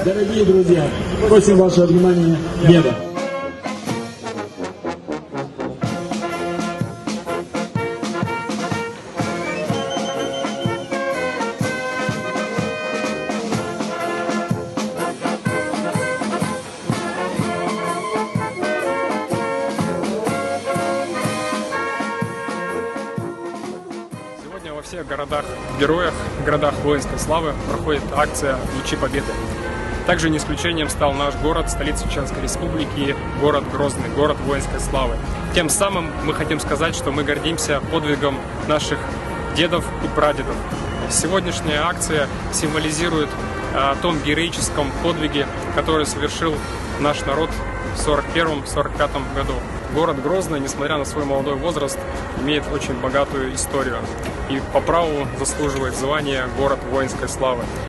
Дорогие друзья, просим ваше внимание, Еда. Сегодня во всех городах-героях, городах воинской славы проходит акция «Лучи Победы». Также не исключением стал наш город, столица Чеченской Республики, город Грозный, город воинской славы. Тем самым мы хотим сказать, что мы гордимся подвигом наших дедов и прадедов. Сегодняшняя акция символизирует том героическом подвиге, который совершил наш народ в 1941-1945 году. Город Грозный, несмотря на свой молодой возраст, имеет очень богатую историю и по праву заслуживает звания «Город воинской славы».